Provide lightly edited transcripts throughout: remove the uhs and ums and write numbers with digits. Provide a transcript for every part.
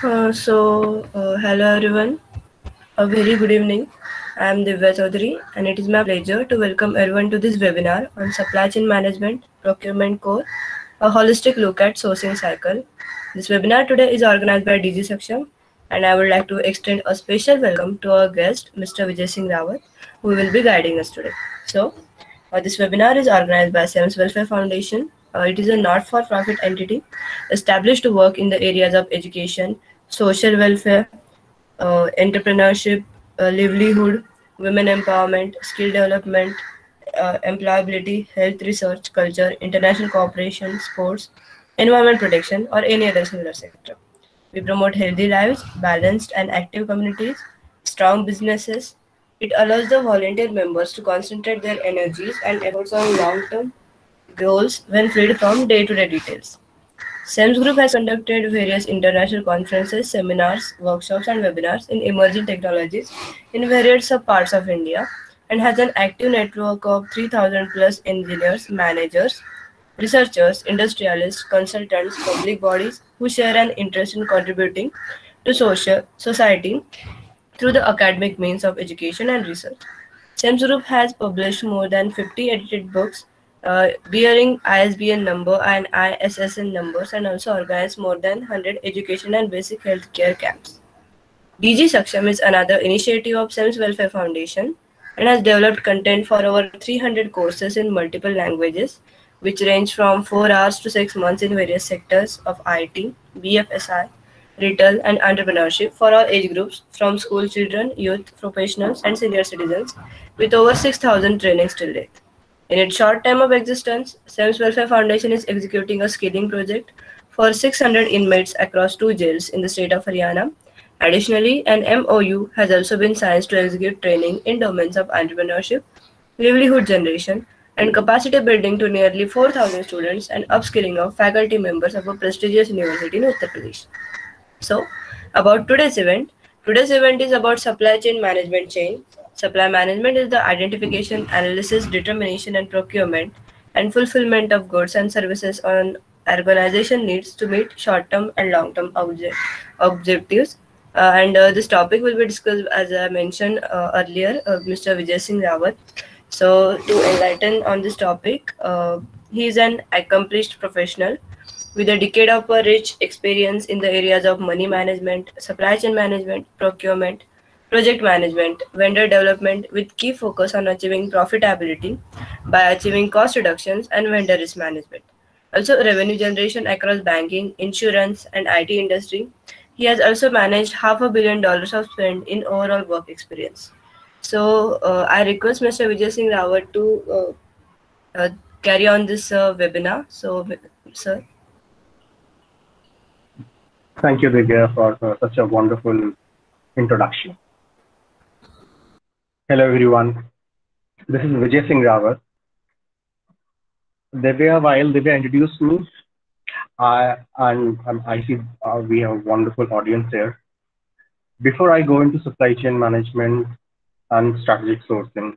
Hello everyone. A very good evening. I am Divya Chaudhary, and it is my pleasure to welcome everyone to this webinar on supply chain management, procurement core, a holistic look at sourcing cycle. This webinar today is organized by DG Saksham, and I would like to extend a special welcome to our guest, Mr. Vijay Singh Rawat, who will be guiding us today. This webinar is organized by SEMS Welfare Foundation. It is a not-for-profit entity established to work in the areas of education, social welfare, entrepreneurship, livelihood, women empowerment, skill development, employability, health research, culture, international cooperation, sports, environment protection, or any other similar sector. We promote healthy lives, balanced and active communities, strong businesses. It allows the volunteer members to concentrate their energies and efforts on long term goals when freed from day to day details. SEMS Group has conducted various international conferences, seminars, workshops, and webinars in emerging technologies in various parts of India and has an active network of 3,000 plus engineers, managers, researchers, industrialists, consultants, public bodies who share an interest in contributing to society through the academic means of education and research. SEMS Group has published more than 50 edited books bearing ISBN number and ISSN numbers and also organized more than 100 education and basic healthcare camps. DG Saksham is another initiative of SEMS Welfare Foundation and has developed content for over 300 courses in multiple languages, which range from 4 hours to 6 months in various sectors of IT, BFSI, retail, and entrepreneurship for all age groups from school children, youth, professionals, and senior citizens, with over 6,000 trainings till date. In its short time of existence, SEMS Welfare Foundation is executing a skilling project for 600 inmates across 2 jails in the state of Haryana. Additionally, an MOU has also been signed to execute training in domains of entrepreneurship, livelihood generation, and capacity building to nearly 4,000 students and upskilling of faculty members of a prestigious university in Uttar Pradesh. So, about today's event. Today's event is about supply chain management chain. Supply management is the identification, analysis, determination, and procurement and fulfillment of goods and services on organization needs to meet short-term and long-term objectives. And this topic will be discussed, as I mentioned earlier, Mr. Vijay Singh Rawat. So, to enlighten on this topic, he is an accomplished professional with a decade of rich experience in the areas of money management, supply chain management, procurement, project management, vendor development, with key focus on achieving profitability by achieving cost reductions and vendor risk management. Also, revenue generation across banking, insurance, and IT industry. He has also managed $500 million of spend in overall work experience. I request Mr. Vijay Singh Rawat to carry on this webinar. Sir. Thank you, Divya, for such a wonderful introduction. Hello, everyone. This is Vijay Singh Rawat. While Divya introduced me, I see we have a wonderful audience here. Before I go into supply chain management and strategic sourcing,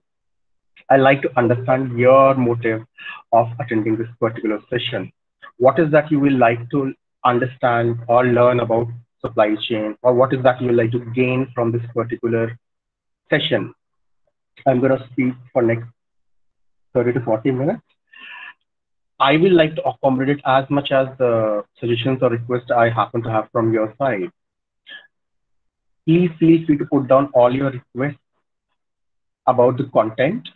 I like to understand your motive of attending this particular session. What is that you will like to understand or learn about supply chain, or what is that you would like to gain from this particular session? I'm going to speak for next 30 to 40 minutes. I will like to accommodate as much as the suggestions or requests I happen to have from your side. Please feel free to put down all your requests about the content,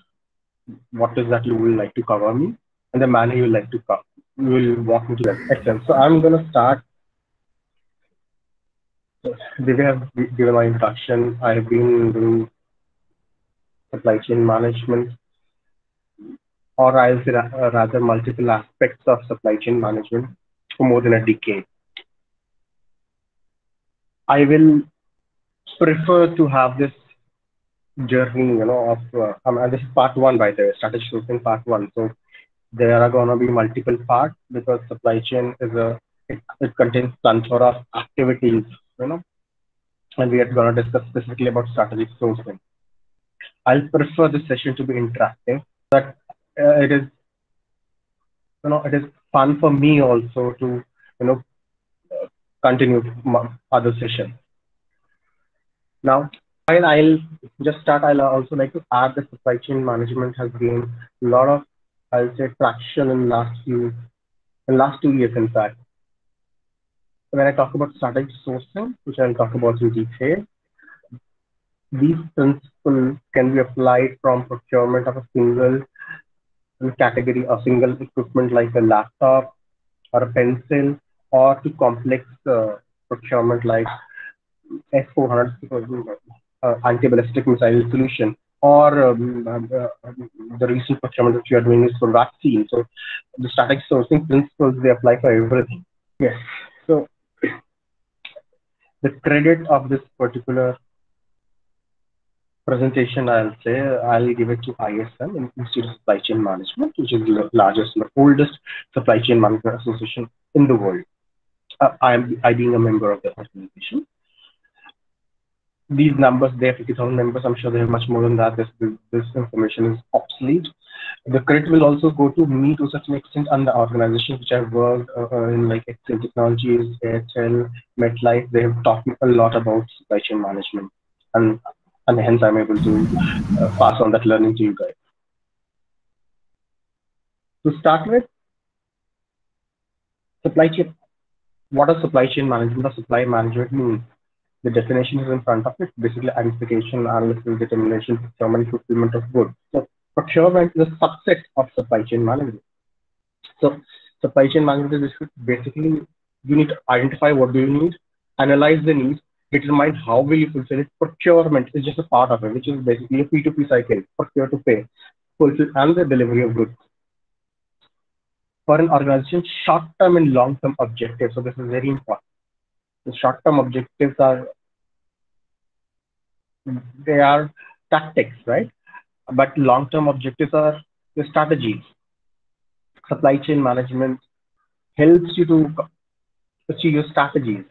what is that you will like to cover me, and the manner you will like to cover. You will walk me to that. Excellent. So I'm going to start. They have given my introduction. I have been doing supply chain management, or I'll say rather multiple aspects of supply chain management for more than a decade. I will prefer to have this journey, of, and this is part one, by the way, strategic sourcing part one. So there are going to be multiple parts because supply chain is it contains plethora of activities, and we are going to discuss specifically about strategic sourcing. I'll prefer this session to be interactive, but it is, it is fun for me also to, continue other sessions. Now, while I'll just start, I'll also like to add that supply chain management has gained a lot of, I'll say, traction in last 2 years, in fact. When I talk about strategic sourcing, which I'll talk about in detail, these principles can be applied from procurement of a single category, a single equipment like a laptop or a pencil, or to complex procurement like S-400 anti-ballistic missile solution, or the recent procurement that you are doing is for vaccine. So the strategic sourcing principles, they apply for everything. Yes. So the credit of this particular presentation, I'll say, I'll give it to ISM, Institute of Supply Chain Management, which is the largest and oldest supply chain management association in the world. I being a member of the organization. These numbers, they have 50,000 members. I'm sure they have much more than that. This information is obsolete. The credit will also go to me to such an extent, and the organizations which I've worked in, like Excel Technologies, Airtel, MetLife. They have taught me a lot about supply chain management, and hence I'm able to pass on that learning to you guys. To start with, supply chain. What does supply chain management or supply management mean? The definition is in front of it. Basically, identification, analysis, determination, procurement, fulfillment of goods. So procurement is a subset of supply chain management. So supply chain management is basically, you need to identify what do you need, analyze the needs, determine how will you fulfill it. Procurement is just a part of it, which is basically a P2P cycle, procure to pay, fulfill, and the delivery of goods. For an organization, short-term and long-term objectives. So this is very important. The short-term objectives they are tactics, right? But long-term objectives are the strategies. Supply chain management helps you to achieve your strategies.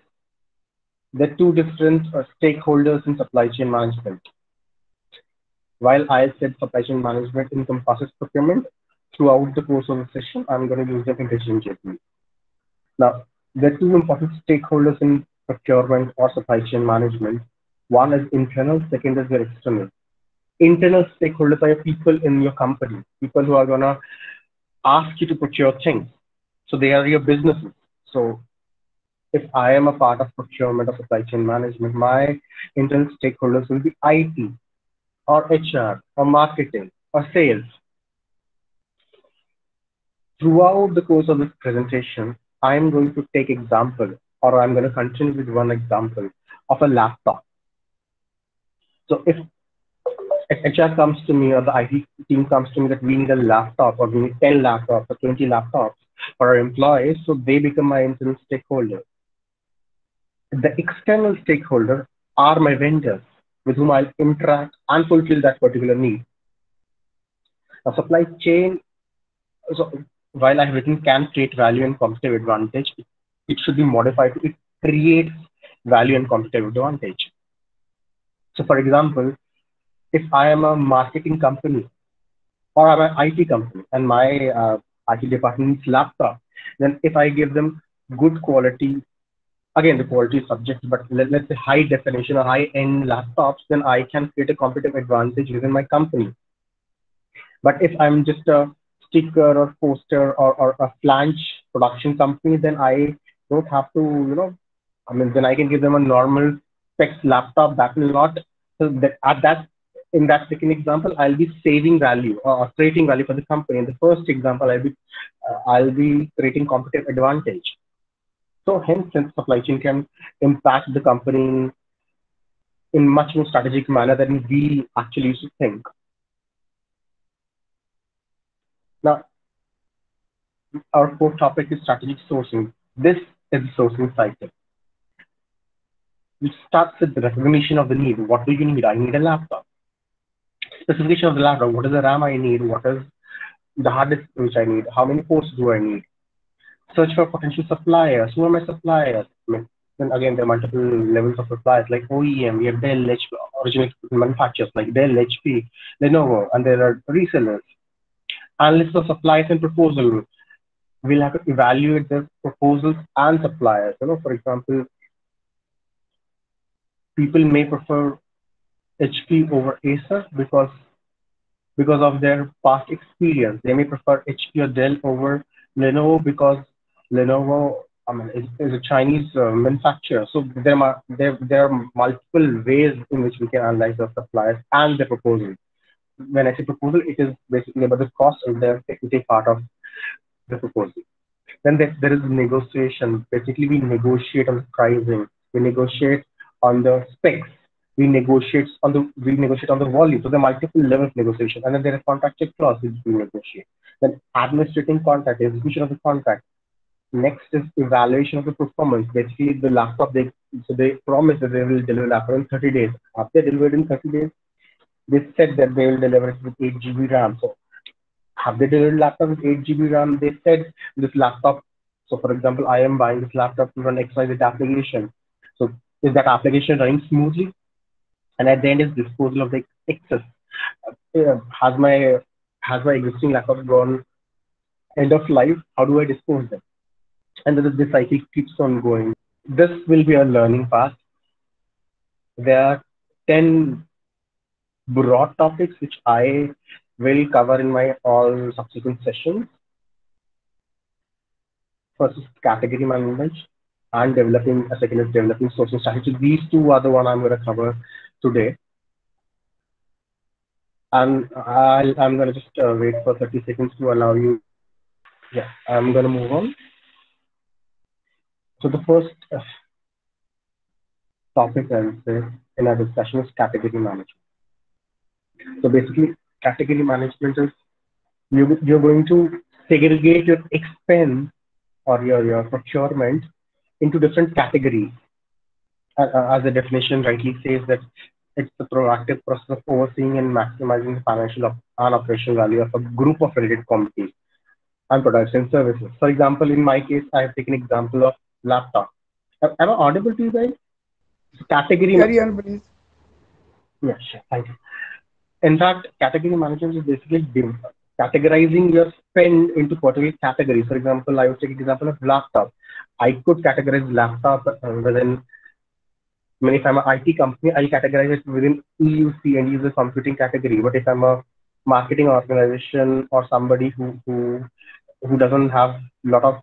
There are two different stakeholders in supply chain management. While I said supply chain management encompasses procurement, throughout the course of the session, I'm going to use them interchangeably. Now, there are two important stakeholders in procurement or supply chain management. One is internal, second is your external. Internal stakeholders are your people in your company, people who are going to ask you to procure things. So they are your businesses. So if I am a part of procurement or supply chain management, my internal stakeholders will be IT or HR or marketing or sales. Throughout the course of this presentation, I'm going to take example, or I'm going to continue with one example of a laptop. So if HR comes to me or the IT team comes to me that we need a laptop, or we need 10 laptops or 20 laptops for our employees, so they become my internal stakeholder. The external stakeholder are my vendors with whom I'll interact and fulfill that particular need. Now, supply chain, so while I've written can create value and competitive advantage, it should be modified to it creates value and competitive advantage. So for example, if I am a marketing company or I'm an IT company and my IT department needs laptop, then if I give them good quality, again, the quality is subject, but let's say high definition or high end laptops, then I can create a competitive advantage within my company. But if I'm just a sticker or poster or a flange production company, then I don't have to, then I can give them a normal specs laptop that will not, so that in that second example, I'll be saving value or creating value for the company. In the first example, I'll be creating competitive advantage. So hence, supply chain can impact the company in much more strategic manner than we actually used to think. Now, our fourth topic is strategic sourcing. This is the sourcing cycle. It starts with the recognition of the need. What do you need? I need a laptop. Specification of the laptop. What is the RAM I need? What is the hard disk which I need? How many ports do I need? Search for potential suppliers. Who are my suppliers? Then again, there are multiple levels of suppliers like OEM. We have Dell, HP, original manufacturers like Dell, HP, Lenovo, and there are resellers. Analysis of suppliers and proposal. we'll have to evaluate the proposals and suppliers. For example, people may prefer HP over Acer because of their past experience. They may prefer HP or Dell over Lenovo because Lenovo, I mean, is a Chinese manufacturer. So there are multiple ways in which we can analyze the suppliers and the proposal. When I say proposal, it is basically about the cost and the technical part of the proposal. Then there is negotiation. Basically, we negotiate on the pricing. We negotiate on the specs. We negotiate on the volume. So there are multiple levels of negotiation. And then there is contractual clause which we negotiate. Then administrating contract, execution of the contract. Next is evaluation of the performance. Basically, the laptop they promise that they will deliver laptop in 30 days. After they delivered in 30 days, they said that they will deliver it with 8 GB RAM. So have they delivered laptop with 8 GB RAM? They said this laptop. So for example, I am buying this laptop to run XYZ application. So is that application running smoothly? And at the end is disposal of the excess. Has my existing laptop gone end of life? How do I dispose them? And then this cycle keeps on going. This will be a learning path. There are 10 broad topics which I will cover in my all subsequent sessions. First is category management and developing, a second is developing sourcing strategy. These two are the one I'm going to cover today. And I'm going to just wait for 30 seconds to allow you. Yeah, I'm going to move on. So the first topic I would say in our discussion is category management. So basically, category management is you're going to segregate your expense or your procurement into different categories. As the definition rightly says, that it's the proactive process of overseeing and maximizing the financial and operational value of a group of related commodities and products and services. For example, in my case, I have taken example of laptop. Am I audible to you guys? Category. Carry on, please. Yeah, sure. Thank you. In fact, category management is basically categorizing your spend into particular categories. For example, I would take example of laptop. I could categorize laptop within, I mean, if I'm an IT company, I'll categorize it within EUC and user computing category. But if I'm a marketing organization or somebody who doesn't have a lot of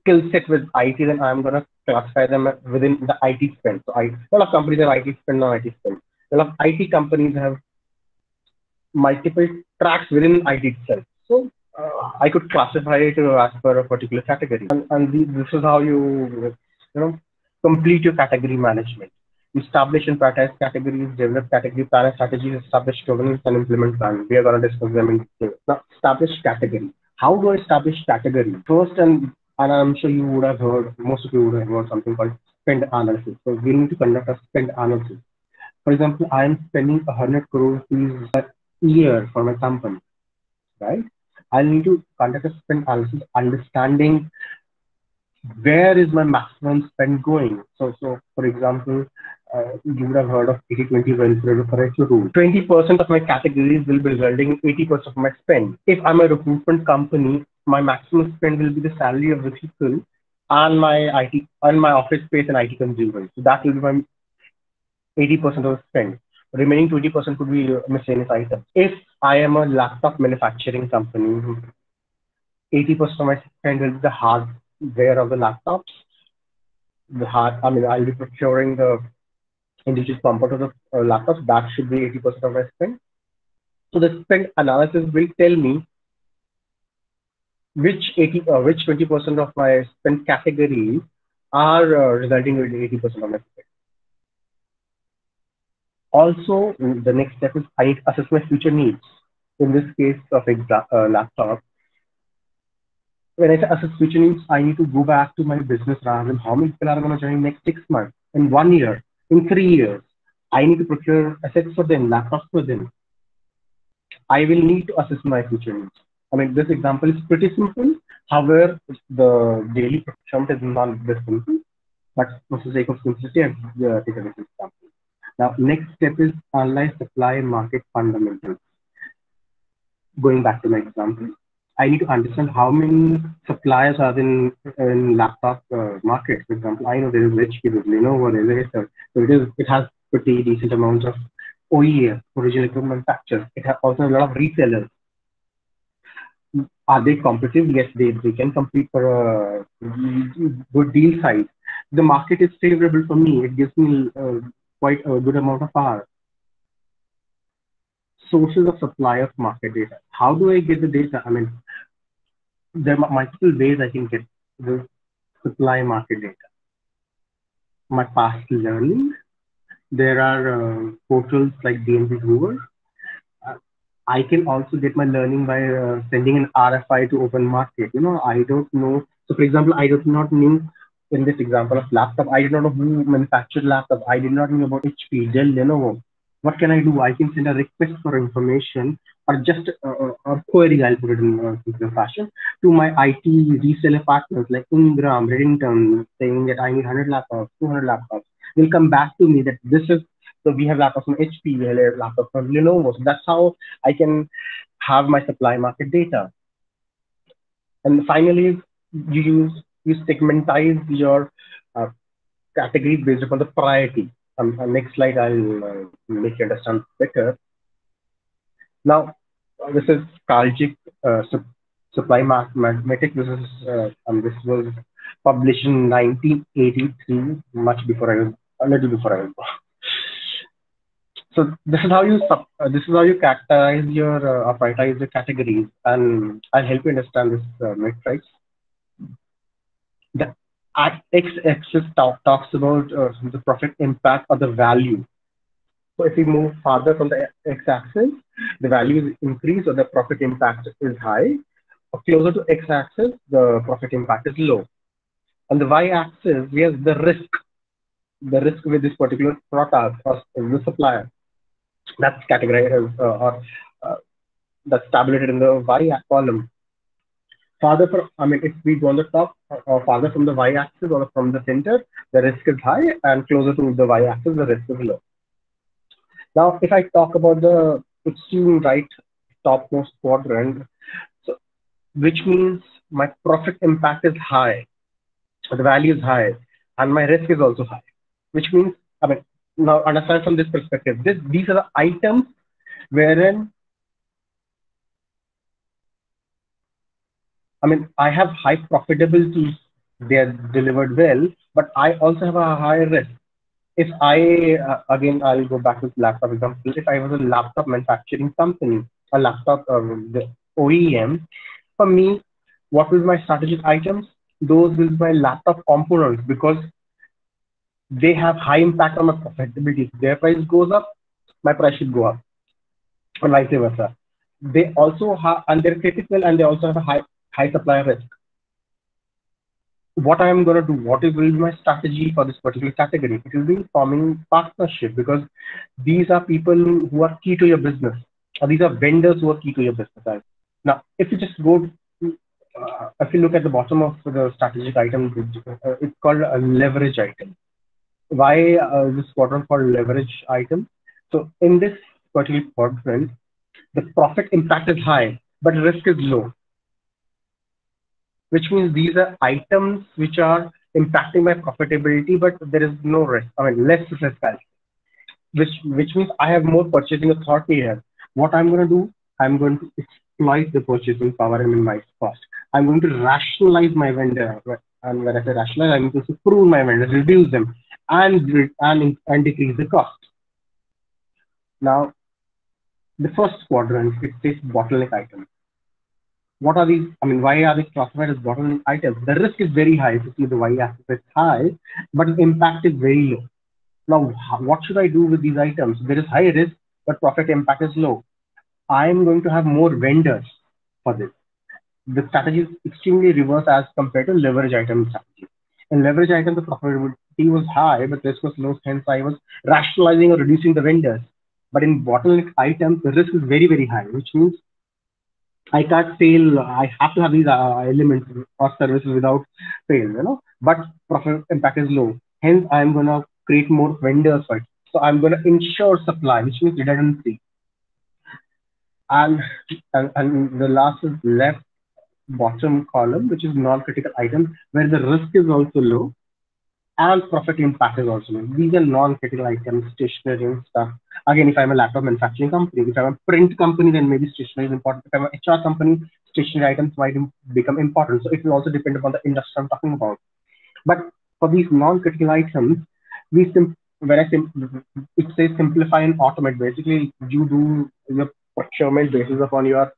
skill set with IT, then I'm going to classify them within the IT spend. So a lot of companies have IT spend, non-IT spend. A lot of IT companies have multiple tracks within IT itself. So I could classify it as per a particular category. And this is how you complete your category management. Establish and prioritize categories, develop category plan strategies, establish governance and implement plan. We are going to discuss them in detail. Now, establish category. How do I establish category? First, and I'm sure you would have heard, most of you would have heard something called spend analysis. So we need to conduct a spend analysis. For example, I am spending 100 crore rupees a year for my company, right? I need to conduct a spend analysis, understanding where is my maximum spend going. So for example, you would have heard of 80-20 ratio rule. 20% of my categories will be resulting in 80% of my spend. If I'm a recruitment company, my maximum spend will be the salary of the people and my IT and my office space and IT consumables. So that will be my 80% of the spend. Remaining 20% could be miscellaneous items. If I am a laptop manufacturing company, 80% of my spend will be the hardware of the laptops. I'll be procuring the individual component of the laptops. That should be 80% of my spend. So the spend analysis will tell me which 20% of my spend categories are resulting in 80% of my spend. Also, the next step is I need to assess my future needs. In this case of laptop, when I assess future needs, I need to go back to my business rather than how many people are going to join next 6 months, in 1 year, in 3 years. I need to procure assets for them, laptops for them. I will need to assess my future needs. I mean, this example is pretty simple. However, the daily procurement is not this simple. But for the sake of simplicity, I've taken this example. Now, next step is analyze supply and market fundamentals. Going back to my example, I need to understand how many suppliers are in laptop market. For example, I know there is HP, there's Lenovo, there's Acer. So it has pretty decent amounts of OEM, original equipment manufacturers. It has also a lot of resellers. Are they competitive? Yes, they can compete for a good deal size. The market is favorable for me. It gives me quite a good amount of power. Sources of supply of market data. How do I get the data? I mean, there are multiple ways I can get the supply market data. My past learning. There are portals like DMV Hoover. Uh, I can also get my learning by sending an RFI to open market. I don't know. So, for example, I did not know in this example of laptop, I did not know who manufactured laptop. I did not know about HP, Dell, Lenovo. What can I do? I can send a request for information or just a query, I'll put it in simpler fashion, to my IT reseller partners like Ingram, Redington, saying that I need 100 laptops, 200 laptops. They'll come back to me that this is, so we have laptops from HP, we have laptops from Lenovo. So that's how I can have my supply market data. And finally, you segmentize your uh, categories based upon the priority. Next slide, I'll make you understand better. Now, this is Kaljik supply mathematics. This was published in 1983, much before I was a little before I was born. So this is how you characterize your or prioritize your categories, and I'll help you understand this matrix. The x-axis talks about the profit impact or the value. So if we move farther from the x-axis, the value is increased or the profit impact is high. Or closer to x-axis, the profit impact is low. On the y-axis, we have the risk with this particular product or the supplier. That's categorized or that's tabulated in the y column. Farther from, if we go on the top or farther from the y-axis or from the center, the risk is high, and closer to the y-axis, the risk is low. Now, if I talk about the extreme right topmost quadrant, so which means my profit impact is high, the value is high, and my risk is also high. Which means, now understand from this perspective, these are the items wherein I have high profitability, they are delivered well, but I also have a high risk. If I, again, I'll go back to laptop example. If I was a laptop manufacturing company, a laptop the OEM, for me, what will my strategic items? Those will be my laptop components, because they have high impact on my profitability. If their price goes up, my price should go up, or vice versa. They also have, and they're critical, and they also have a high supply risk. What I am going to do, what will be my strategy for this particular category? It will be forming partnership, because these are people who are key to your business, or these are vendors who are key to your business. Now, if you just go, if you look at the bottom of the strategic item, it's called a leverage item. Why this quadrant called leverage item? So in this particular quadrant, the profit impact is high, but risk is low. Which means these are items which are impacting my profitability, but there is no risk. Less risk. Which means I have more purchasing authority here. What I'm going to do, I'm going to exploit the purchasing power and minimize cost. I'm going to rationalize my vendor, and when I say rationalize, I'm going to prune my vendors, reduce them, and decrease the cost. Now, the first quadrant, it says bottleneck items. What are these? Why are they classified as bottleneck items? The risk is very high. If you see the y-axis is high, but the impact is very low. Now, what should I do with these items? There is high risk, but profit impact is low. I am going to have more vendors for this. The strategy is extremely reverse as compared to leverage item strategy. In leverage item, the profitability was high, but risk was low. Hence, I was rationalizing or reducing the vendors. But in bottleneck items, the risk is very, very high, which means I can't fail. I have to have these elements or services without fail, but profit impact is low. Hence, I'm going to create more vendors for it. So I'm going to ensure supply, which means redundancy. And the last is left bottom column, which is non-critical items, where the risk is also low and profit impact is also low. These are non-critical items, stationery and stuff. Again, if I'm a laptop manufacturing company, if I'm a print company, then maybe stationery is important. If I'm an HR company, stationery items might become important. So it will also depend upon the industry I'm talking about. But for these non-critical items, when it says simplify and automate, basically you do your procurement basis upon your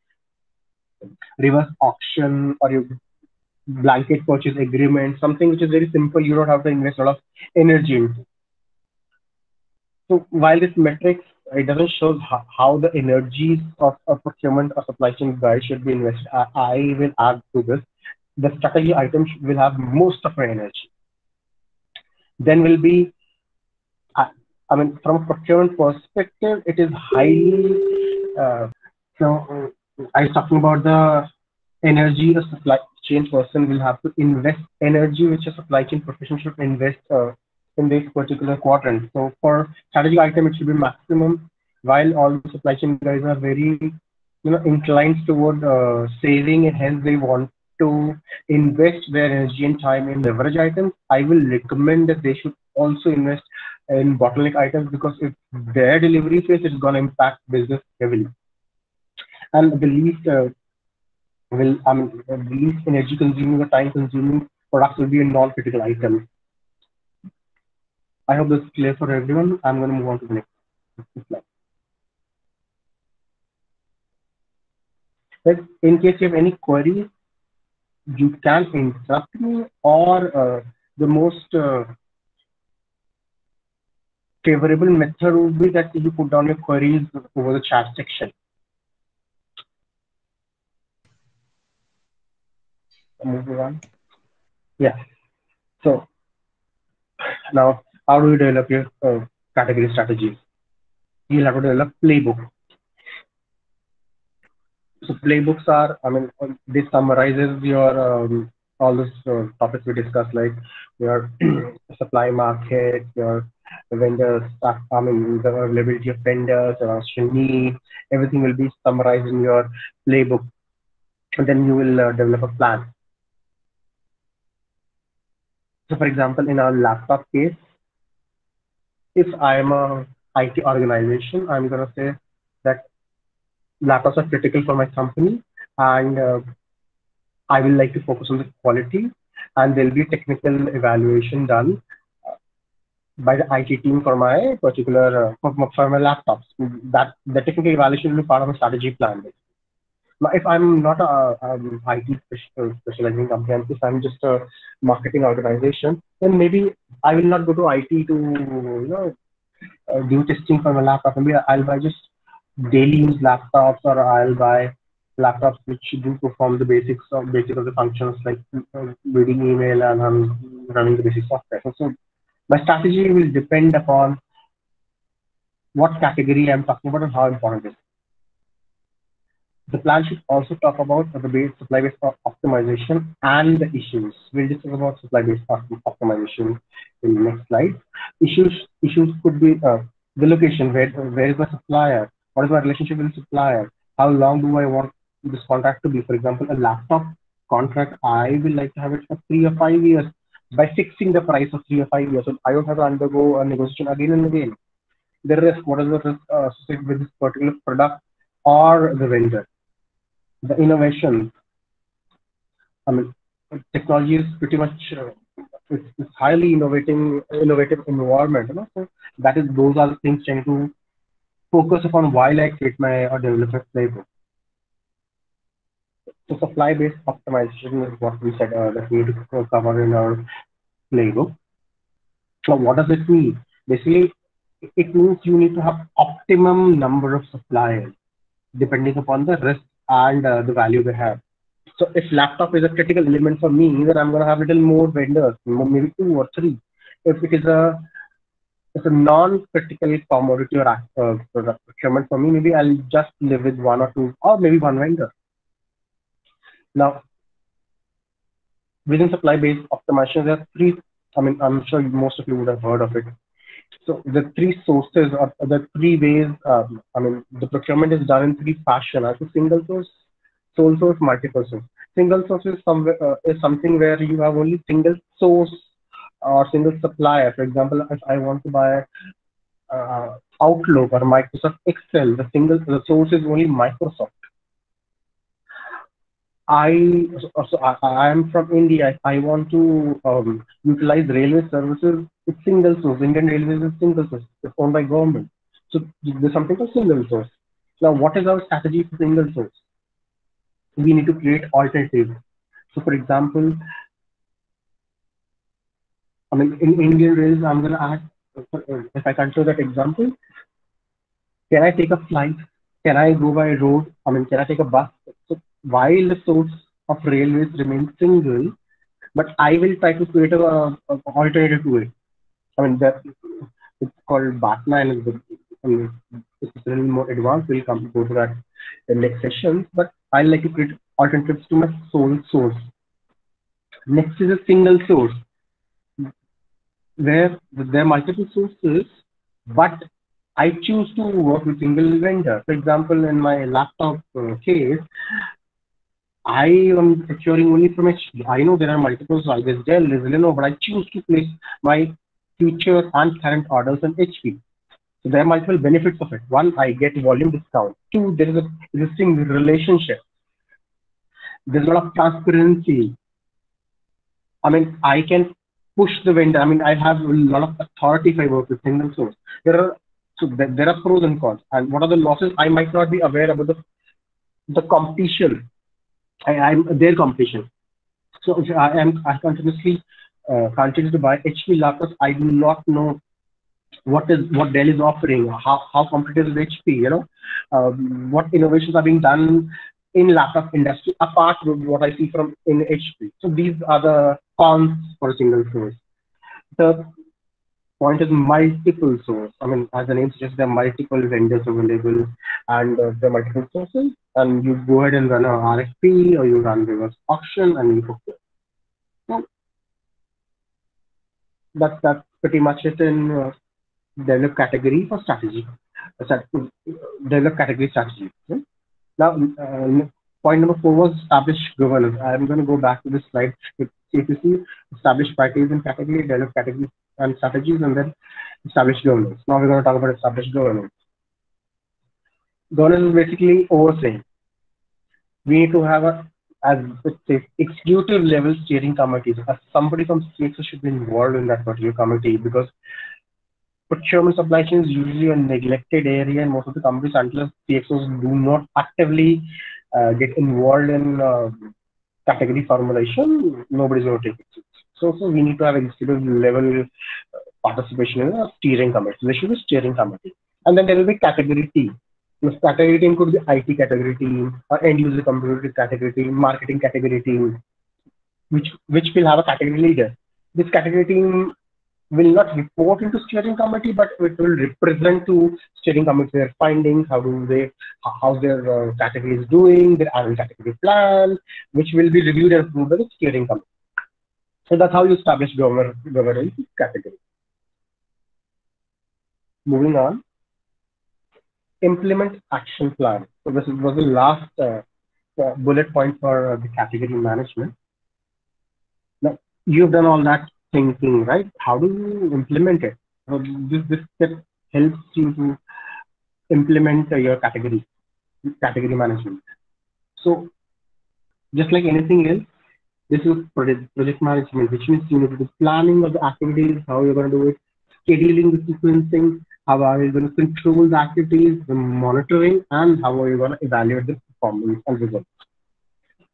reverse auction or your blanket purchase agreement, something which is very simple. You don't have to invest a lot of energy into. So while this metrics, it doesn't show how the energies of a procurement or supply chain guy should be invested. I will add to this. The strategy items will have most of our energy. Then will be, I mean, from a procurement perspective, it is highly, so I was talking about the energy a supply chain person will have to invest energy, which a supply chain professional should invest in this particular quadrant. So for strategic item, it should be maximum, while all the supply chain guys are very, inclined toward saving, and hence they want to invest their energy and time in leverage items. I will recommend that they should also invest in bottleneck items, because if their delivery phase is going to impact business heavily. And the least the least energy consuming or time consuming products will be a non-critical item. I hope this is clear for everyone. I'm going to move on to the next slide. But in case you have any queries, you can interrupt me, or the most favorable method would be that you put down your queries over the chat section. Moving on. Yeah. So now, how do you develop your category strategies? You'll have to develop playbook. So playbooks are, this summarizes your all those topics we discussed, like your supply market, your vendors, the availability of vendors, your needs, everything will be summarized in your playbook, and then you will develop a plan. So, for example, in our laptop case, if I'm a IT organization, I'm going to say that laptops are critical for my company, and I will like to focus on the quality, and there'll be technical evaluation done by the IT team for my particular for my laptops. That the technical evaluation will be part of a strategy plan. Now, if I'm not a IT specializing company, if I'm just a marketing organization, then maybe I will not go to IT to do testing for my laptop. Maybe I'll buy just daily use laptops, or I'll buy laptops which do perform the basics of the functions, like reading email and running the basic software. So my strategy will depend upon what category I'm talking about and how important it is. The plan should also talk about the supply-based optimization and the issues. We'll discuss about supply-based optimization in the next slide. Issues could be the location, where is my supplier, what is my relationship with the supplier, how long do I want this contract to be. For example, a laptop contract, I will like to have it for 3 or 5 years by fixing the price of 3 or 5 years. So I don't have to undergo a negotiation again and again. The risk, what is the risk associated with this particular product or the vendor? The innovation, technology is pretty much it's highly innovative environment. So those are the things trying to focus upon while I create my or develop a playbook. So supply-based optimization is what we said that we need to cover in our playbook. So what does it mean? Basically, it means you need to have optimum number of suppliers depending upon the risk and the value they have. So if laptop is a critical element for me, then I'm going to have a little more vendors, maybe 2 or 3. If it's a non-critical commodity or product procurement for me, maybe I'll just live with 1 or 2 or maybe 1 vendor. Now, within supply-based optimization, there are 3. I'm sure most of you would have heard of it. So the 3 sources or the 3 ways, the procurement is done in 3 fashion: as a single source, sole source, multiple source. single source is something where you have only single source or single supplier. For example, if I want to buy Outlook or Microsoft Excel, the source is only Microsoft. I am from India. If I want to utilize railway services, it's single source. Indian Railways is single source. It's owned by government. So there's something called single source. Now, what is our strategy for single source? We need to create alternatives. So, for example, I mean, in Indian Rails, I'm going to add, if I consider that example, can I take a flight? Can I go by road? I mean, can I take a bus? So while the source of railways remains single, but I will try to create a alternative to it. I mean, it's called BATNA, and it's a little more advanced. We'll go to that in next sessions, but I like to create alternatives to my sole source. Next is a single source, where there are multiple sources, but I choose to work with single vendor. For example, in my laptop case, I am procuring only from HP. I know there are multiple, so there's Dell, there's Lenovo, but I choose to place my future and current orders on HP. So there are multiple benefits of it. One, I get volume discount. Two, there is a existing relationship. There's a lot of transparency. I mean, I can push the vendor. I mean, I have a lot of authority if I work with single source. There are pros and cons. And what are the losses? I might not be aware about the competition. I'm their competition. So if I continuously continue to buy HP laptops, I do not know what Dell is offering, how competitive is HP, you know, what innovations are being done in laptop industry apart from what I see from in HP. So these are the cons for a single source. The point is multiple source. I mean, as the name suggests, there are multiple vendors available and there are multiple sources, and you go ahead and run an RFP or you run reverse auction and you procure. So that's pretty much it in develop category for strategy. Develop category strategy. Okay? Now, point number 4 was establish governance. I'm going to go back to this slide. If you see, establish priorities in category, develop category and strategies, and then establish governance. Now we're going to talk about establish governance. Governance is basically overseeing. We need to have as executive level steering committees. Somebody from CXO should be involved in that particular committee, because procurement supply chain is usually a neglected area in most of the companies until CXOs do not actively get involved in category formulation. Nobody's going to take it. So we need to have executive level participation in a steering committee. So there should be a steering committee. And then there will be category team. This category team could be IT category team, or end user computer category team, marketing category team, which will have a category leader. This category team will not report into steering committee, but it will represent to steering committee their findings, how their category is doing, their annual category plan, which will be reviewed and approved by the steering committee. So that's how you establish governance category. Moving on, implement action plan. So this was the last bullet point for the category management. Now you've done all that thinking, right? How do you implement it? This step helps you to implement your category management. So just like anything else, this is project management, which means you need to do planning of the activities, how you're going to do it, scheduling the sequencing, how are you going to control the activities, the monitoring, and how are you going to evaluate the performance and results.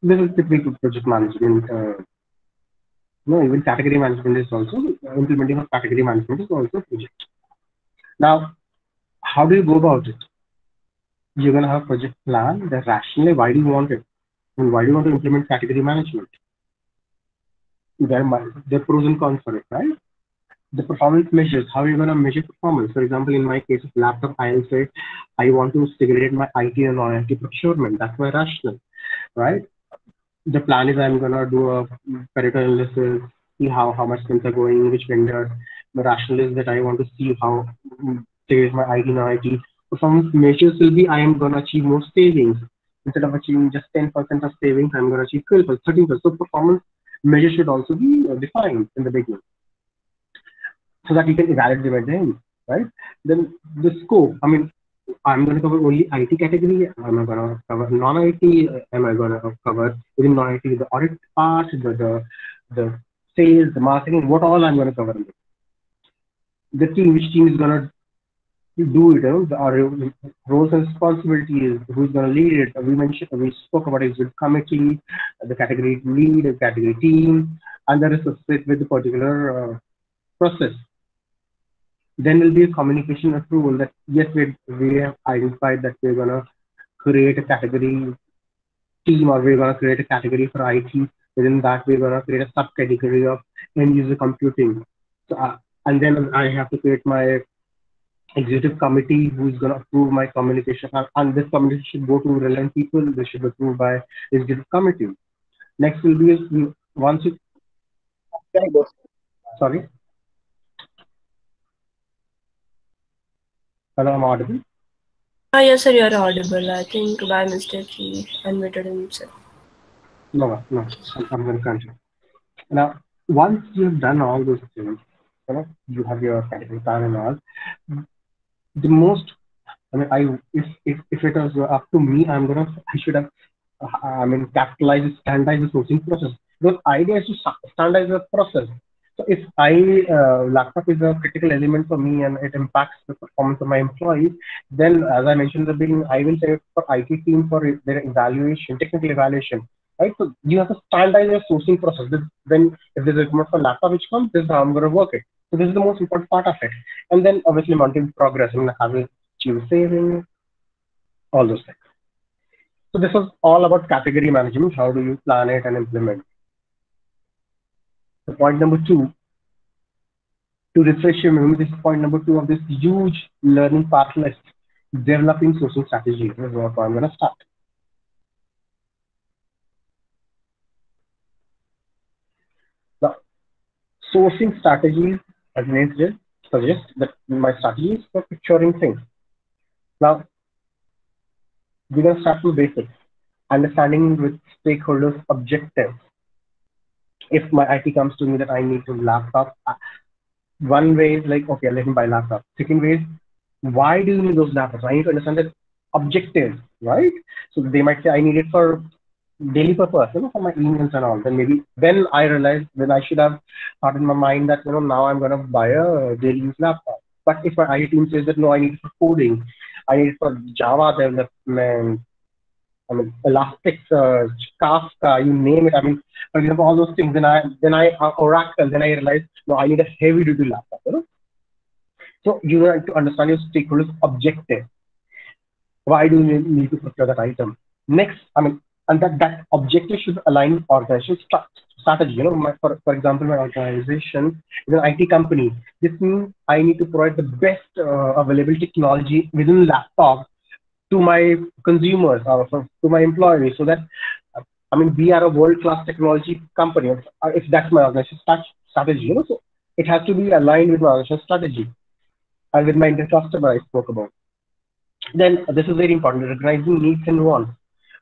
This is typical project management. Even category management is also, implementing of category management is also a project. Now, how do you go about it? You're going to have a project plan, the rationale, why do you want it? And why do you want to implement category management? There are pros and cons for it, right? The performance measures, how are you going to measure performance? For example, in my case of laptop, I'll say, I want to segregate my IT and non-IT procurement. That's my rationale, right? The plan is I'm going to do a Pareto analysis, see how much things are going, which vendor. The rationale is that I want to see how segregate my IT and non-IT. Performance measures will be, I am going to achieve more savings. instead of achieving just 10% of savings, I'm going to achieve 12%, 13%. So performance measures should also be defined in the beginning so that you can evaluate them at the end, right? Then the scope, I mean, I'm going to cover only IT category. Am I going to cover non-IT? Am I going to cover within non-IT the audit part, the sales, the marketing? What all I'm going to cover? The team, which team is going to do it? Our roles and responsibilities. Who's going to lead it? We spoke about it with committee, the category lead, the category team, and there is a split with the particular process. Then will be a communication approval that yes, we have identified that we're going to create a category team, or we're going to create a category for IT. Within that, we're going to create a subcategory of end user computing. So, and then I have to create my executive committee who's going to approve my communication. And this communication should go to relevant people. They should be approved by the executive committee. Next will be once you. Sorry. Hello, I'm audible. Yes, sir, you're audible. I think by mistake he unmuted himself. No, I'm going to continue. Now, once you've done all those things, you have your category plan and all. The most, I mean, if it was up to me, I should have, standardize the sourcing process. The idea is to standardize the process. So if laptop is a critical element for me and it impacts the performance of my employees, then as I mentioned in the beginning, I will say for IT team for their evaluation, technical evaluation, right? So you have to standardize your sourcing process. Then if there's a requirement for laptop which comes, this is how I'm going to work it. So this is the most important part of it. And then obviously monitoring progress and having achieve saving, all those things. So this was all about category management. How do you plan it and implement? The point number 2, to refresh your memory, this is point number 2 of this huge learning path list, developing sourcing strategy. This is what I'm going to start. The sourcing strategies, as named suggest that my strategy is for procuring things. Now, we're going to start from basics, understanding with stakeholders' objectives. If my IT comes to me that I need a laptop, one way is like, okay, let me buy a laptop. Second way is, why do you need those laptops? I need to understand the objectives, right? So they might say, I need it for daily purpose, for my emails and all. Then I realized that I should have thought in my mind that, now I'm going to buy a daily use laptop. But if my IT team says that, no, I need it for coding, I need it for Java development, Elasticsearch, Kafka, you name it. For example, all those things. Then I Oracle. Then I realized, no, I need a heavy-duty laptop. So you have to understand your stakeholders' objective. Why do you need to procure that item? Next, and that objective should align with organization strategy. For example, my organization is an IT company. This means I need to provide the best available technology within laptop to my consumers or to my employees, so that we are a world-class technology company. If that's my organization strategy, so it has to be aligned with my organization strategy and with my customer I spoke about. Then this is very important: recognizing needs and wants.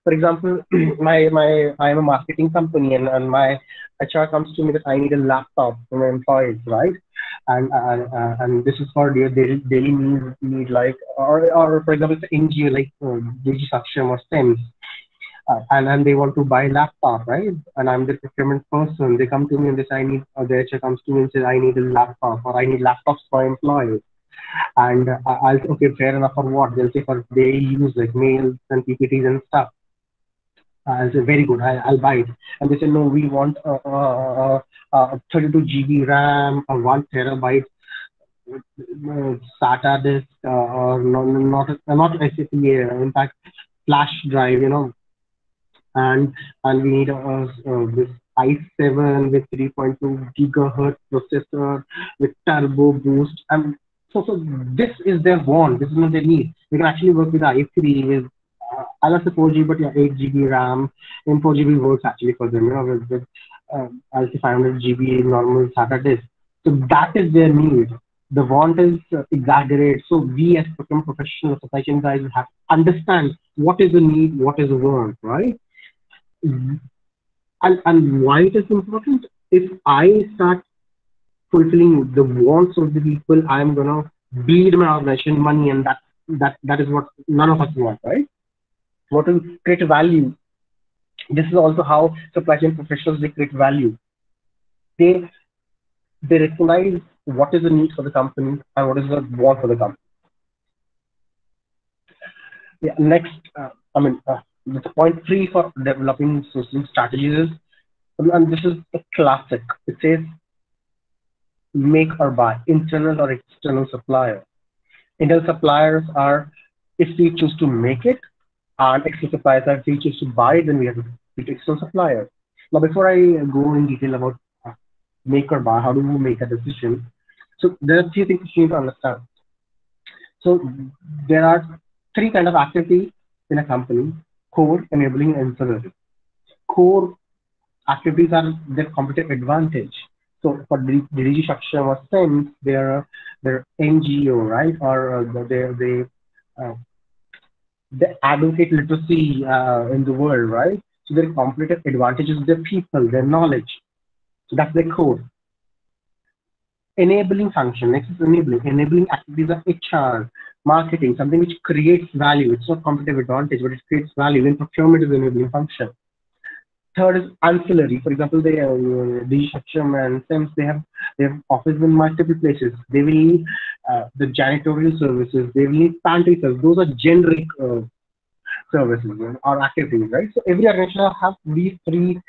For example, I am a marketing company, and my HR comes to me that I need a laptop for my employees, right? And this is for their daily need, like, or for example, it's an NGO like DG Saksham or STEMS, and they want to buy a laptop, right? And I'm the procurement person. They come to me and they say I need, or the HR comes to me and says I need a laptop, or I need laptops for employees. And I'll say, okay, fair enough, for what? They'll say for daily use, like mails and PPTs and stuff. I'll say, very good, I'll buy it. And they say, no, we want 32 GB RAM or 1 terabyte SATA disk, or not SSD, in fact, flash drive, and we need this i7 with 3.2 gigahertz processor with turbo boost. And so this is their want. This is not their need. They can actually work with i3 with I love the 4GB, but 8 GB RAM, and 4 GB works actually for them, with I'll say 500 GB normal SATA disk. So that is their need. the want is exaggerated. So we as procurement professionals, supply chain guys, have to understand what is the need, what is the want, right? And why it is important? If I start fulfilling the wants of the people, I'm gonna bleed my organization money, and that is what none of us want, right? What will create value? This is also how supply chain professionals they create value. They they recognize what is the need for the company and what is the want for the company. Yeah, next, the point three for developing sourcing strategies is, and this is a classic. It says make or buy, internal or external supplier. Internal suppliers are if we choose to make it, and external suppliers are if we choose to buy it, then we have to pick external suppliers. Now, before I go in detail about make or buy, how do we make a decision? So there are three things you need to understand. So there are three kind of activities in a company: core, enabling, and ancillary. Core activities are their competitive advantage. So for DDG Saksham or SENS, they're NGO, right? Or uh, they advocate literacy in the world, right? So their competitive advantage is their people, their knowledge. So that's their core. Enabling function. Next is enabling. Enabling activities of HR, marketing, something which creates value. It's not competitive advantage, but it creates value. Then procurement is enabling function. Third is ancillary. For example, the Saksham and SEMS, they have offices in multiple places. They will need the janitorial services. They will need pantry services. Those are generic services or activities, right? So every organization have these three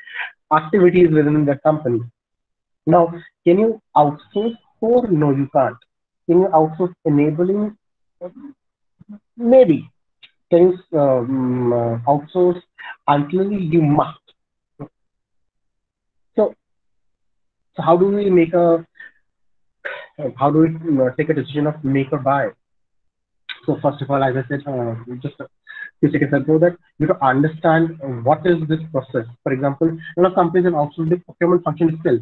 activities within the company. Now, can you outsource core? No, you can't. Can you outsource enabling? Maybe. Can you outsource ancillary? You must. So, so how do we take a decision of make or buy? So first of all, as I said, just a few seconds ago, that you have to understand what is this process. For example, a lot of companies have outsourced the procurement function itself.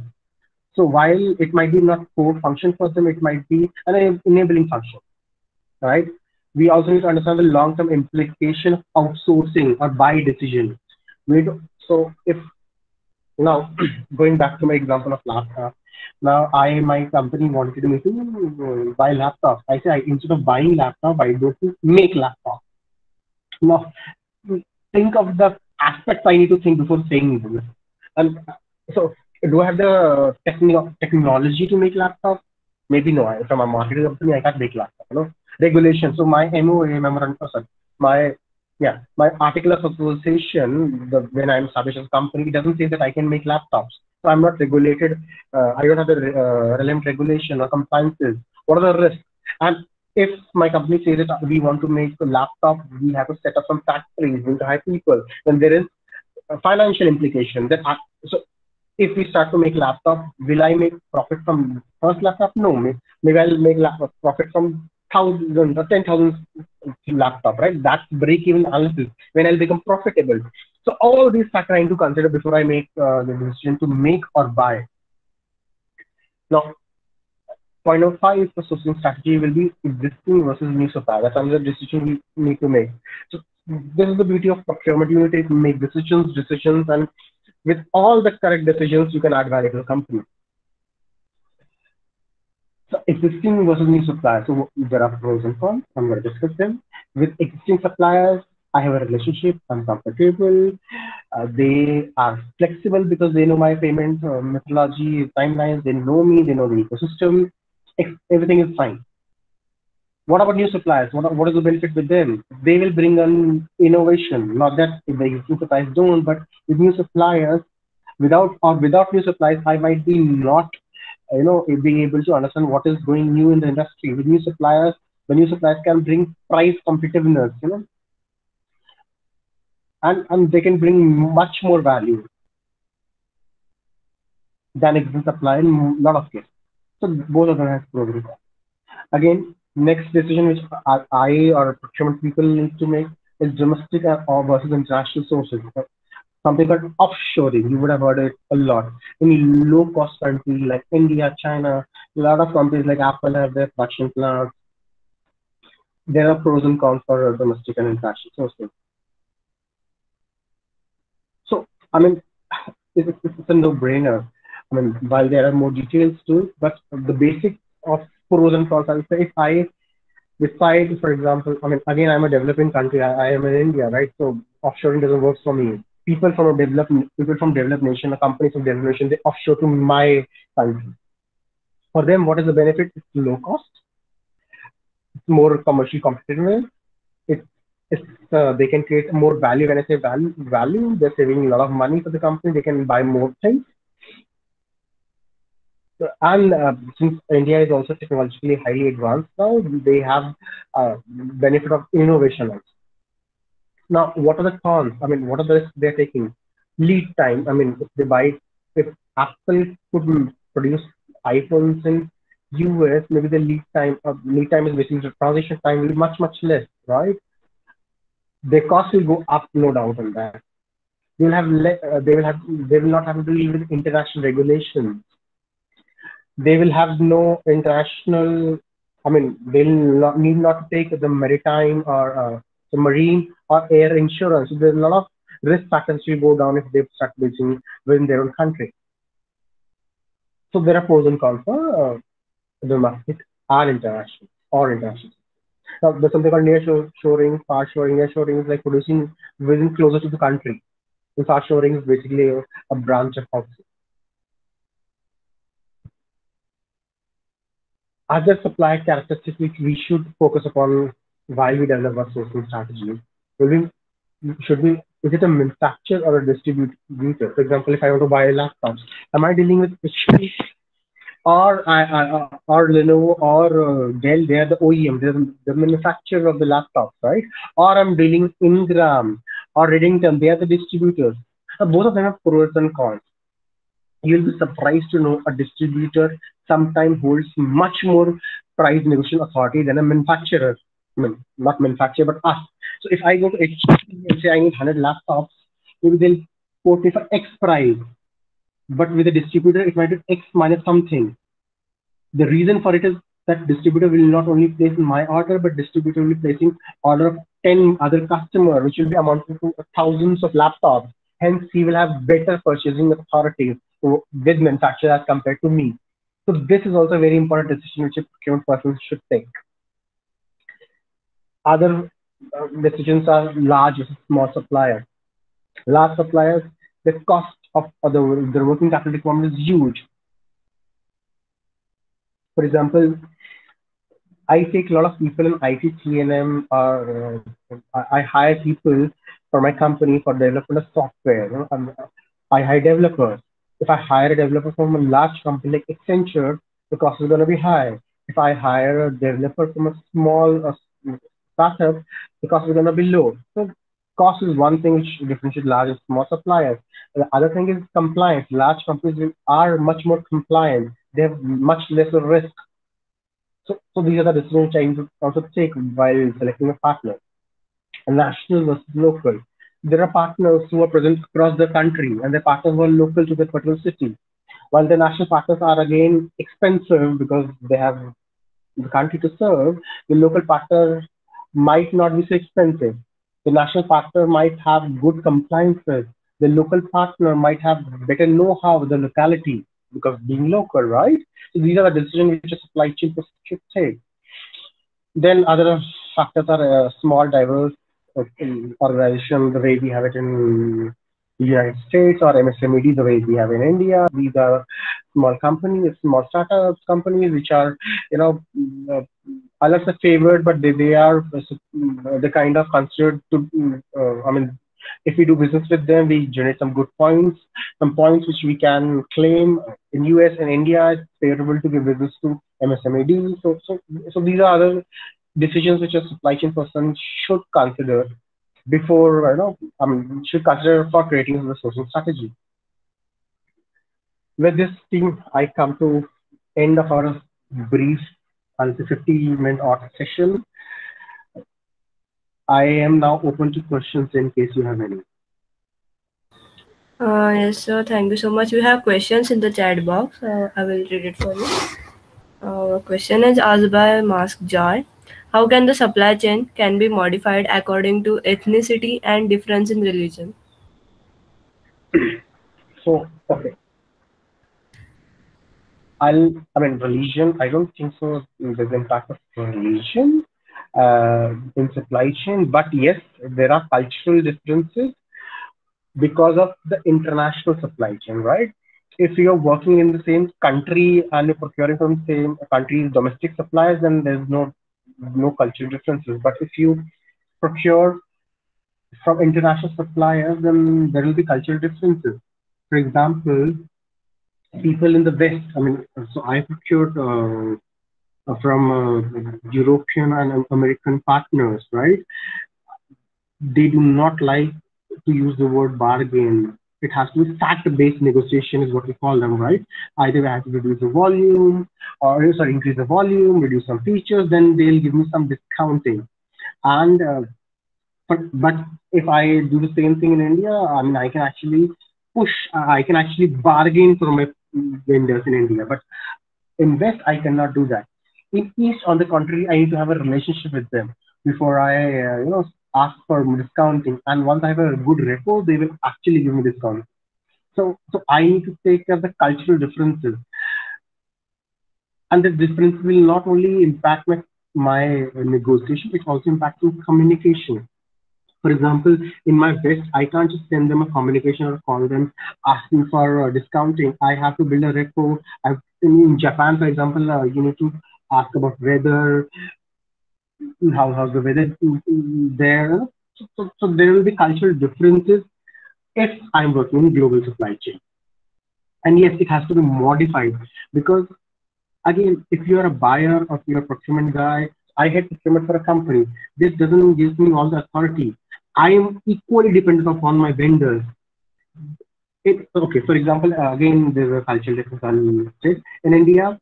So while it might be not core function for them, it might be an enabling function, right? We also need to understand the long-term implication of outsourcing or buy decision. So if now going back to my example of laptop, now my company wanted me to buy laptop. I say instead of buying laptop, I go to make laptop. Now think of the aspects I need to think before saying this. And so do I have the technology to make laptop? Maybe no. From a marketing company, I can't make laptop. Regulation. So my MOA memorandum, my article of association, when I'm established as a company, it doesn't say that I can make laptops. So I'm not regulated. I don't have the relevant regulation or compliances. What are the risks? And if my company says that we want to make a laptop, we have to set up some factories, we need to hire people. Then there is a financial implication. So if we start to make laptop, will I make profit from first laptop? No. Maybe I'll make profit from thousands or 10,000 laptop, right? That's break-even analysis when I'll become profitable. So all these factors I need to consider before I make the decision to make or buy. Now, point number five is the sourcing strategy will be existing versus new supply. That's another decision we need to make. So this is the beauty of procurement. You need to make decisions, and with all the correct decisions, you can add value to the company. So existing versus new suppliers. So there are pros and cons. I'm going to discuss them. With existing suppliers, I have a relationship. I'm comfortable. They are flexible because they know my payment methodology, timelines. They know me. They know the ecosystem. Everything is fine. What about new suppliers? What is the benefit with them? They will bring an innovation. Not that if the existing suppliers don't, but with new suppliers, without new suppliers, I might be not, being able to understand what is going new in the industry. With new suppliers, the new suppliers can bring price competitiveness, and they can bring much more value than existing supplier in a lot of cases. So both of them have pros and cons. Again, next decision which I or procurement people need to make is domestic or versus international sources. something called offshoring. You would have heard it a lot. In low-cost countries like India, China, a lot of companies like Apple have their production plants. There are pros and cons for domestic and international sourcing. So, I mean, it's a no-brainer. I mean, while there are more details to it, but the basics of pros and cons, I would say, if I decide, for example, I mean, again, I'm a developing country. I am in India, right? So offshoring doesn't work for me. People from developed nation, or companies from developed nation, they offshore to my country. For them, what is the benefit? It's low cost, it's more commercially competitive. It, they can create more value. When I say value, they're saving a lot of money for the company. They can buy more things. So, and since India is also technologically highly advanced now, they have benefit of innovation also. Now, what are the cons? I mean, what are the risks they're taking? Lead time. I mean, if Apple could produce iPhones in US, maybe the lead time is basically the transition time will be much less, right? Their cost will go up, no doubt on that. They will not have to deal with international regulations. They will have no international. I mean, need not take the maritime or the marine or air insurance. So there's a lot of risk factors will go down if they start building within their own country. So there are pros and cons for domestic and international. Now there's something called near-shoring, far-shoring. Near-shoring is like producing within closer to the country. And far-shoring is basically a branch of opposite. Other supply characteristics which we should focus upon while we develop our sourcing strategy. Is it a manufacturer or a distributor? For example, if I want to buy a laptop, am I dealing with HP or Lenovo or Dell? They are the OEM, they're the manufacturer of the laptops, right? Or I'm dealing with Ingram or Redington, they are the distributors. Both of them have pros and cons. You'll be surprised to know a distributor sometimes holds much more price negotiation authority than a manufacturer. I mean, not manufacturer, but us. So if I go to HP and say I need 100 laptops, maybe they'll quote me for X price. But with a distributor, it might be X minus something. The reason for it is that distributor will not only place my order, but distributor will be placing order of 10 other customers, which will be amounting to thousands of laptops. Hence, he will have better purchasing authority with manufacturer as compared to me. So this is also a very important decision which a procurement person should take. Other decisions are large versus small suppliers. Large suppliers, the cost of the working capital requirement is huge. For example, I take a lot of people in IT, T&M, or I hire people for my company for development of software. You know, I hire developers. If I hire a developer from a large company like Accenture, the cost is going to be high. If I hire a developer from a small startup, the cost is going to be low. So cost is one thing which differentiates large and small suppliers. The other thing is compliance. Large companies are much more compliant. They have much lesser risk. So these are the decisions I need to also take while selecting a partner. National versus local. There are partners who are present across the country and the partners who are local to the particular city. While the national partners are again expensive because they have the country to serve, the local partner might not be so expensive. The national partner might have good compliances. The local partner might have better know-how of the locality because being local, right? So these are the decisions which a supply chain person should take. Then other factors are small, diverse organization, the way we have it in the United States, or MSMED, the way we have in India. These are small companies, small startups companies, which are, you know, I love the favored, but they are the kind of considered to, I mean, if we do business with them, we generate some good points, some points which we can claim in US and India. It's favorable to give business to MSMED. So these are other decisions which a supply chain person should consider before, should consider for creating a sourcing strategy. With this team, I come to end of our brief and 50-minute session. I am now open to questions in case you have any. Yes, sir. Thank you so much. We have questions in the chat box. I will read it for you. Question is asked by Mask Jar. How can the supply chain can be modified according to ethnicity and difference in religion? So, okay, religion, I don't think so there's impact of religion in supply chain, but yes, there are cultural differences because of the international supply chain, right? If you're working in the same country and you're procuring from the same country's domestic suppliers, then there's no cultural differences. But if you procure from international suppliers, then there will be cultural differences. For example, people in the West, so I procured from European and American partners, right? They do not like to use the word bargain. It has to be fact-based negotiation is what we call them, right? Either I have to reduce the volume or increase the volume, reduce some features, then they'll give me some discounting. And but if I do the same thing in India, I can actually I can actually bargain for my vendors in India. But in West, I cannot do that. In East, on the contrary, I need to have a relationship with them before I, ask for discounting. And once I have a good rapport, they will actually give me discount. So I need to take care of the cultural differences, and the difference will not only impact my negotiation; it also impacts my communication. For example, in my West, I can't just send them a communication or call them asking for discounting. I have to build a rapport. In Japan, for example, you need to ask about weather, how's the weather there. So there will be cultural differences if I'm working in global supply chain. And yes, it has to be modified because again, if you're a buyer or you're a procurement guy, I had procurement for a company. This doesn't give me all the authority. I am equally dependent upon my vendors. Okay, for example, again, there's a cultural difference. I'll say in India,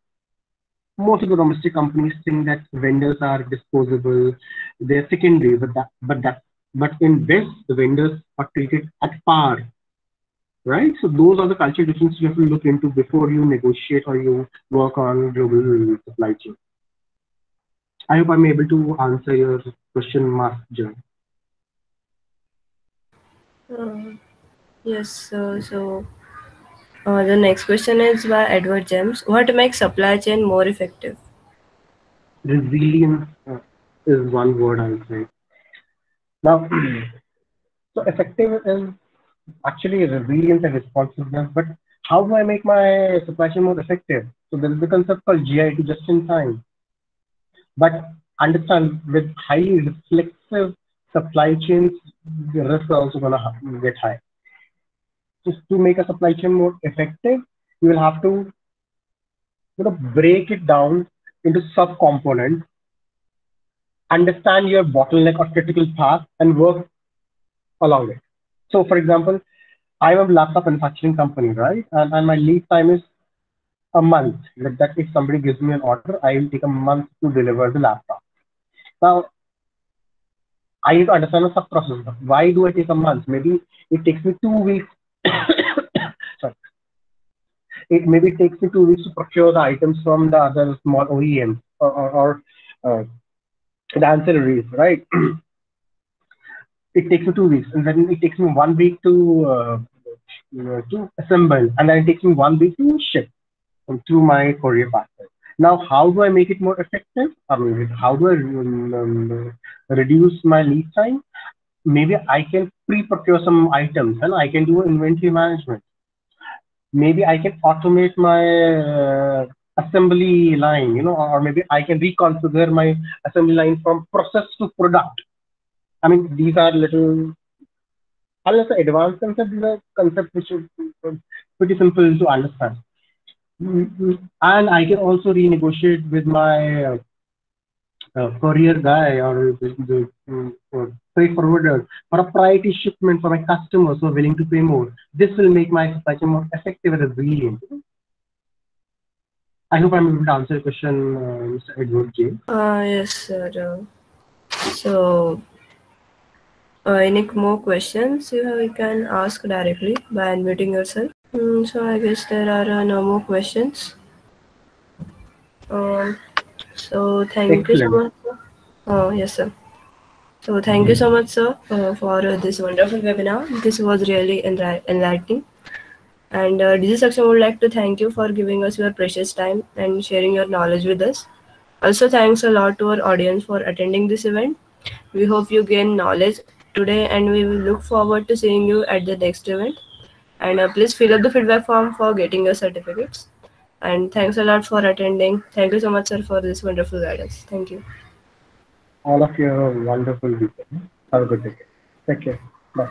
most of the domestic companies think that vendors are disposable, they're secondary, but in West, the vendors are treated at par, right? So those are the cultural differences you have to look into before you negotiate or you work on global supply chain. I hope I'm able to answer your question, Master. Uh, yes, the next question is by Edward James. What makes supply chain more effective? Resilience is one word I'll say. Now, so effective is actually resilience and responsiveness, but how do I make my supply chain more effective? So there is the concept called GIT, just in time. But understand with highly reflexive supply chains, the risks are also going to get high. Just to make a supply chain more effective, you will have to break it down into sub-components, understand your bottleneck or critical path, and work along it. So, for example, I'm a laptop manufacturing company, right? And my lead time is a month. Like that, if somebody gives me an order, I will take a month to deliver the laptop. Now, I need to understand the sub process. Why do I take a month? Maybe it takes me 2 weeks. Sorry. Maybe takes me 2 weeks to procure the items from the other small OEMs or the ancillaries, right? It takes me 2 weeks, and then it takes me 1 week to assemble, and then it takes me 1 week to ship through my courier partner. Now, how do I make it more effective? How do I reduce my lead time? Maybe I can pre-procure some items and I can do inventory management. Maybe I can automate my assembly line, or maybe I can reconfigure my assembly line from process to product. These are little, unless advanced concepts, these are concepts which are pretty simple to understand. And I can also renegotiate with my courier guy or the freight forwarder for a priority shipment for my customers who are willing to pay more. This will make my supply chain more effective and resilient. I hope I'm able to answer your question, Mr. Edward James. Yes, sir. So, Any more questions you can ask directly by unmuting yourself. So I guess there are no more questions. So thank you so Excellent. much. Yes, sir. So thank you so much, sir, for this wonderful webinar. This was really enlightening. And DJ Sakshan would like to thank you for giving us your precious time and sharing your knowledge with us. Also, thanks a lot to our audience for attending this event. We hope you gain knowledge today, and we will look forward to seeing you at the next event. And please fill up the feedback form for getting your certificates. And thanks a lot for attending. Thank you so much, sir, for this wonderful guidance. Thank you. All of you have a wonderful weekend. Have a good day. Take care. Bye.